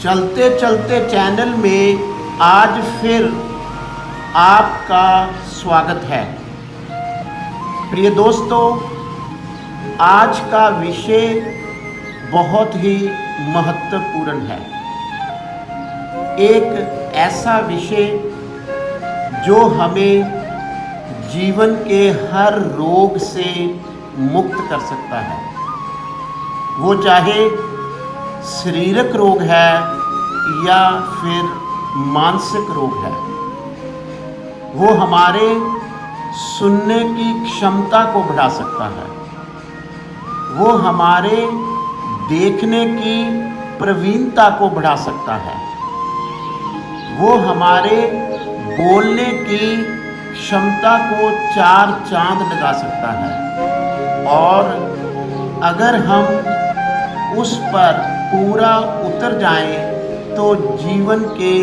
चलते चलते चैनल में आज फिर आपका स्वागत है। प्रिय दोस्तों, आज का विषय बहुत ही महत्वपूर्ण है। एक ऐसा विषय जो हमें जीवन के हर रोग से मुक्त कर सकता है, वो चाहे शारीरिक रोग है या फिर मानसिक रोग है। वो हमारे सुनने की क्षमता को बढ़ा सकता है, वो हमारे देखने की प्रवीणता को बढ़ा सकता है, वो हमारे बोलने की क्षमता को 4 चांद लगा सकता है। और अगर हम उस पर पूरा उतर जाएं तो जीवन के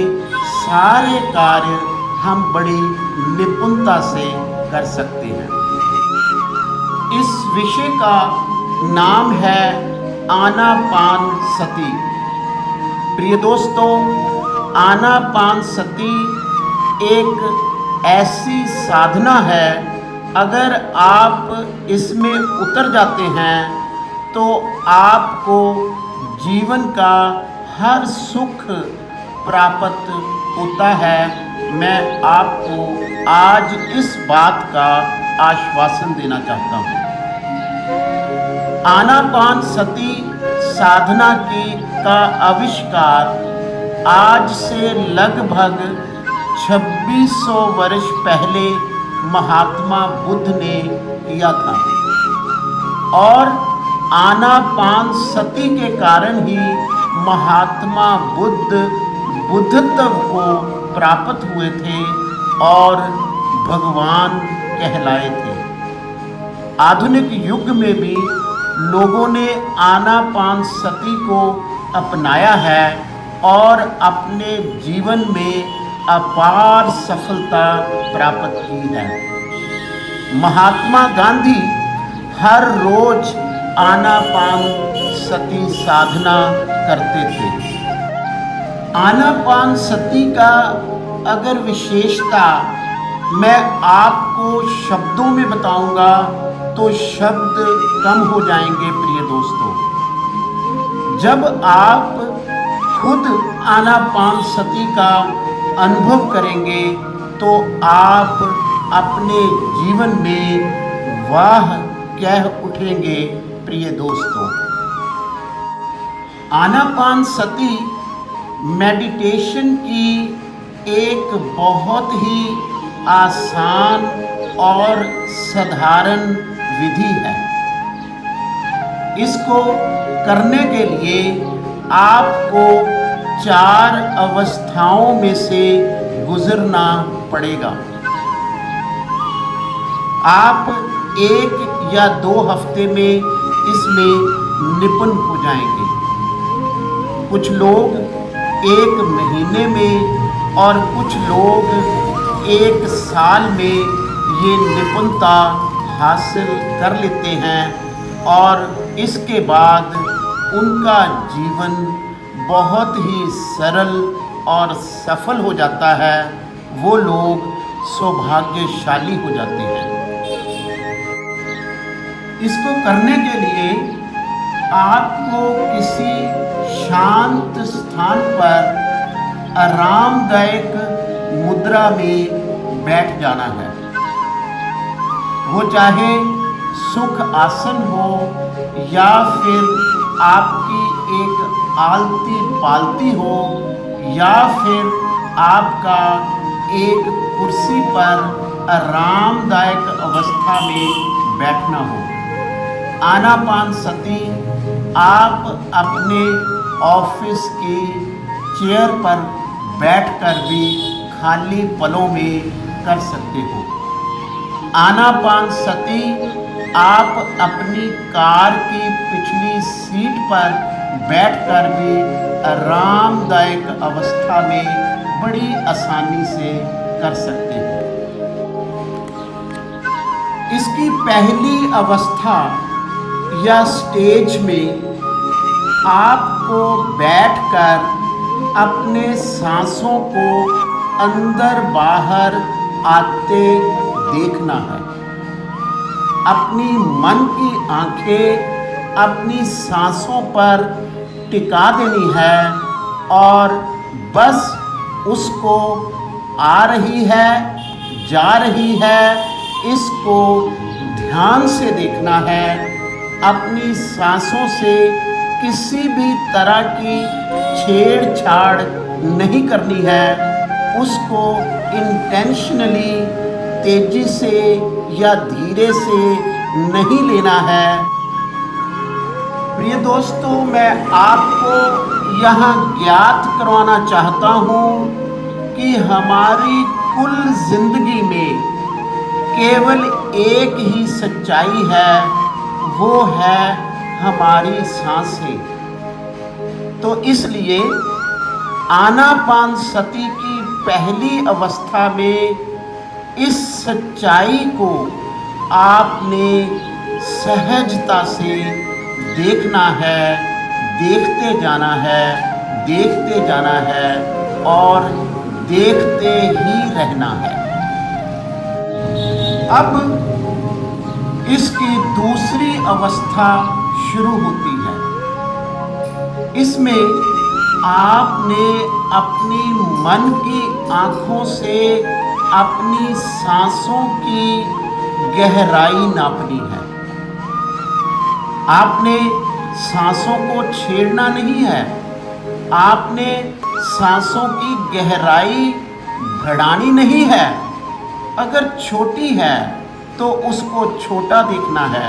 सारे कार्य हम बड़ी निपुणता से कर सकते हैं। इस विषय का नाम है आनापानसति। प्रिय दोस्तों, आनापानसति एक ऐसी साधना है, अगर आप इसमें उतर जाते हैं तो आपको जीवन का हर सुख प्राप्त होता है। मैं आपको आज इस बात का आश्वासन देना चाहता हूँ। आनापानसति साधना का आविष्कार आज से लगभग 2600 वर्ष पहले महात्मा बुद्ध ने किया था, और आनापानसति के कारण ही महात्मा बुद्ध बुद्धत्व को प्राप्त हुए थे और भगवान कहलाए थे। आधुनिक युग में भी लोगों ने आनापानसति को अपनाया है और अपने जीवन में अपार सफलता प्राप्त की है। महात्मा गांधी हर रोज आनापानसति साधना करते थे। आनापानसति का अगर विशेषता मैं आपको शब्दों में बताऊंगा तो शब्द कम हो जाएंगे। प्रिय दोस्तों, जब आप खुद आनापानसति का अनुभव करेंगे तो आप अपने जीवन में वाह कह उठेंगे। प्रिय दोस्तों, आनापानसति मेडिटेशन की एक बहुत ही आसान और साधारण विधि है। इसको करने के लिए आपको 4 अवस्थाओं में से गुजरना पड़ेगा। आप 1 या 2 हफ्ते में इसमें निपुण हो जाएंगे। कुछ लोग 1 महीने में और कुछ लोग 1 साल में ये निपुणता हासिल कर लेते हैं, और इसके बाद उनका जीवन बहुत ही सरल और सफल हो जाता है। वो लोग सौभाग्यशाली हो जाते हैं। इसको करने के लिए आपको किसी शांत स्थान पर आरामदायक मुद्रा में बैठ जाना है। वो चाहे सुख आसन हो या फिर आपकी एक आलती पालती हो या फिर आपका एक कुर्सी पर आरामदायक अवस्था में बैठना हो। आनापानसति आप अपने ऑफिस की चेयर पर बैठकर भी खाली पलों में कर सकते हो। आनापानसति आप अपनी कार की पिछली सीट पर बैठकर भी आरामदायक अवस्था में बड़ी आसानी से कर सकते हो। इसकी पहली अवस्था या स्टेज में आपको बैठकर अपने सांसों को अंदर बाहर आते देखना है। अपनी मन की आंखें अपनी सांसों पर टिका देनी है और बस उसको आ रही है, जा रही है, इसको ध्यान से देखना है। अपनी सांसों से किसी भी तरह की छेड़छाड़ नहीं करनी है। उसको इंटेंशनली तेजी से या धीरे से नहीं लेना है। प्रिय दोस्तों, मैं आपको यहाँ ज्ञात करवाना चाहता हूँ कि हमारी कुल जिंदगी में केवल एक ही सच्चाई है, वो है हमारी सांसें। तो इसलिए आनापानसति की पहली अवस्था में इस सच्चाई को आपने सहजता से देखना है, देखते जाना है, देखते जाना है और देखते ही रहना है। अब इसकी दूसरी अवस्था शुरू होती है। इसमें आपने अपनी मन की आंखों से अपनी सांसों की गहराई नापनी है। आपने सांसों को छेड़ना नहीं है, आपने सांसों की गहराई बढ़ानी नहीं है। अगर छोटी है तो उसको छोटा देखना है,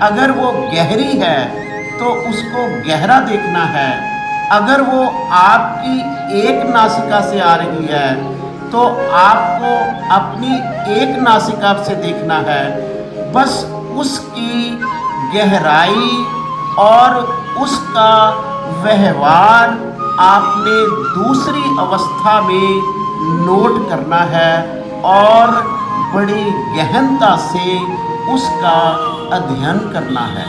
अगर वो गहरी है तो उसको गहरा देखना है। अगर वो आपकी एक नासिका से आ रही है तो आपको अपनी एक नासिका से देखना है। बस उसकी गहराई और उसका व्यवहार आपने दूसरी अवस्था में नोट करना है और बड़ी गहनता से उसका अध्ययन करना है।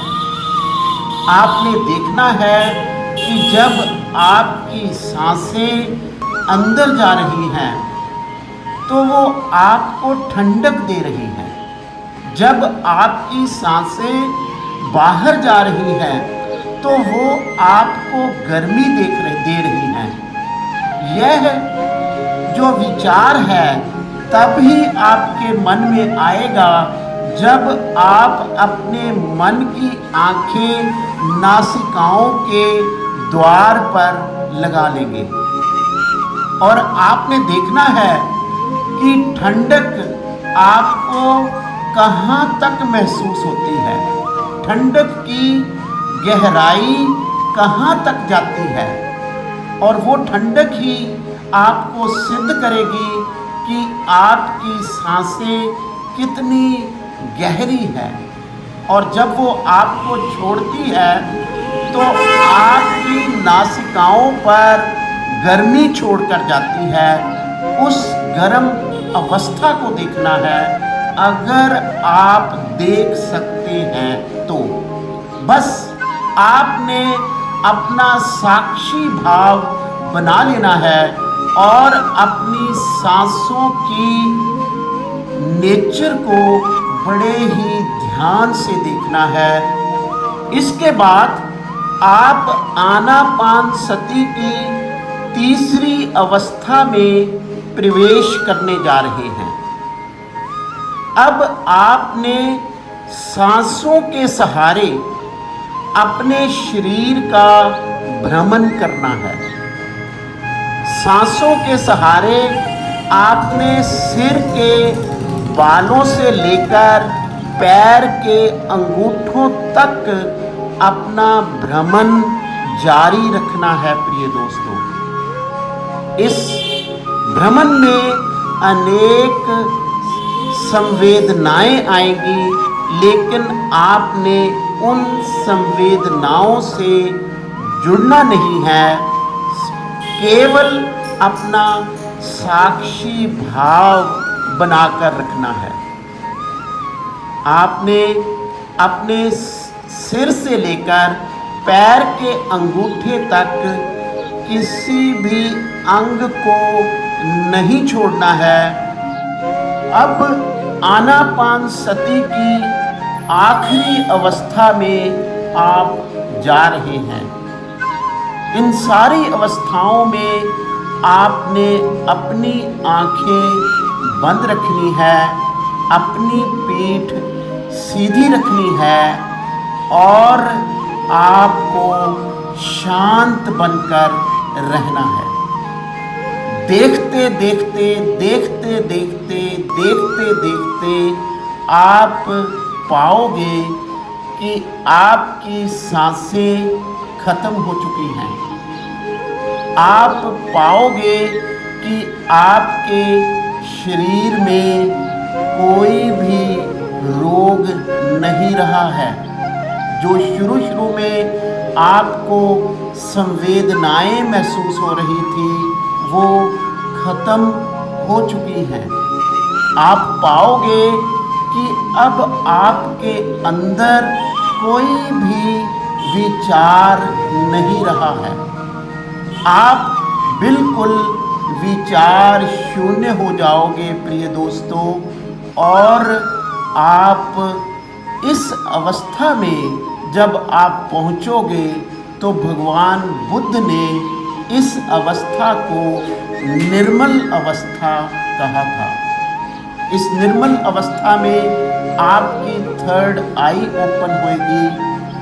आपने देखना है कि जब आपकी सांसें अंदर जा रही हैं तो वो आपको ठंडक दे रही हैं। जब आपकी सांसें बाहर जा रही हैं तो वो आपको गर्मी दे रही हैं। यह जो विचार है तभी आपके मन में आएगा जब आप अपने मन की आंखें नासिकाओं के द्वार पर लगा लेंगे और आपने देखना है कि ठंडक आपको कहाँ तक महसूस होती है, ठंडक की गहराई कहाँ तक जाती है। और वो ठंडक ही आपको सिद्ध करेगी कि आपकी सांसें कितनी गहरी है। और जब वो आपको छोड़ती है तो आपकी नासिकाओं पर गर्मी छोड़कर जाती है। उस गर्म अवस्था को देखना है। अगर आप देख सकते हैं तो बस आपने अपना साक्षी भाव बना लेना है और अपनी सांसों की नेचर को बड़े ही ध्यान से देखना है। इसके बाद आप आनापानसति की तीसरी अवस्था में प्रवेश करने जा रहे हैं। अब आपने सांसों के सहारे अपने शरीर का भ्रमण करना है। सांसों के सहारे आपने सिर के बालों से लेकर पैर के अंगूठों तक अपना भ्रमण जारी रखना है। प्रिय दोस्तों, इस भ्रमण में अनेक संवेदनाएं आएंगी, लेकिन आपने उन संवेदनाओं से जुड़ना नहीं है, केवल अपना साक्षी भाव बनाकर रखना है। आपने अपने सिर से लेकर पैर के अंगूठे तक किसी भी अंग को नहीं छोड़ना है। अब आनापानसति की आखिरी अवस्था में आप जा रहे हैं। इन सारी अवस्थाओं में आपने अपनी आंखें बंद रखनी है, अपनी पीठ सीधी रखनी है और आपको शांत बनकर रहना है। देखते देखते देखते देखते देखते देखते आप पाओगे कि आपकी सांसें खत्म हो चुकी हैं। आप पाओगे कि आपके शरीर में कोई भी रोग नहीं रहा है। जो शुरू में आपको संवेदनाएं महसूस हो रही थी वो खत्म हो चुकी हैं। आप पाओगे कि अब आपके अंदर कोई भी विचार नहीं रहा है। आप बिल्कुल विचार शून्य हो जाओगे प्रिय दोस्तों, और आप इस अवस्था में जब आप पहुंचोगे तो भगवान बुद्ध ने इस अवस्था को निर्मल अवस्था कहा था। इस निर्मल अवस्था में आपकी थर्ड आई ओपन होगी,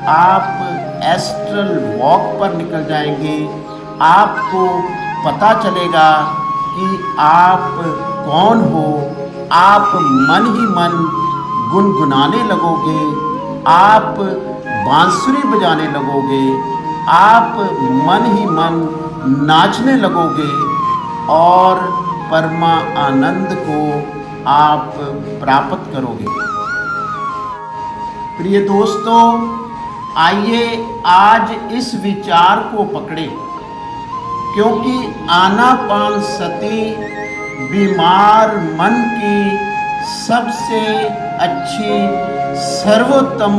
आप एस्ट्रल वॉक पर निकल जाएंगे। आपको पता चलेगा कि आप कौन हो। आप मन ही मन गुनगुनाने लगोगे, आप बांसुरी बजाने लगोगे, आप मन ही मन नाचने लगोगे और परमा आनंद को आप प्राप्त करोगे। प्रिय दोस्तों, आइए आज इस विचार को पकड़े, क्योंकि आनापानसति बीमार मन की सबसे अच्छी सर्वोत्तम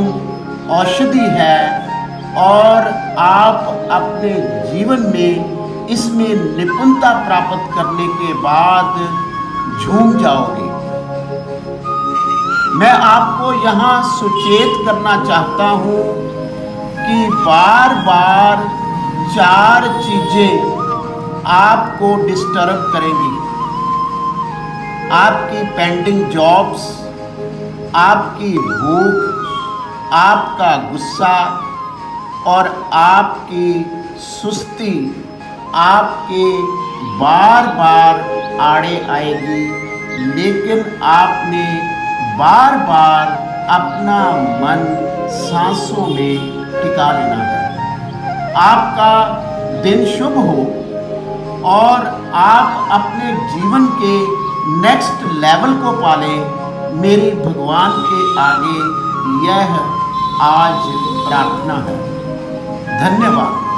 औषधि है और आप अपने जीवन में इसमें निपुणता प्राप्त करने के बाद झूम जाओगे। मैं आपको यहाँ सुचेत करना चाहता हूँ कि बार बार 4 चीजें आपको डिस्टर्ब करेंगी। आपकी पेंडिंग जॉब्स, आपकी भूख, आपका गुस्सा और आपकी सुस्ती आपके बार बार आड़े आएगी, लेकिन आपने बार बार अपना मन सांसों में टिका लेना है। आपका दिन शुभ हो और आप अपने जीवन के नेक्स्ट लेवल को पालें। मेरी भगवान के आगे यह आज प्रार्थना है। धन्यवाद।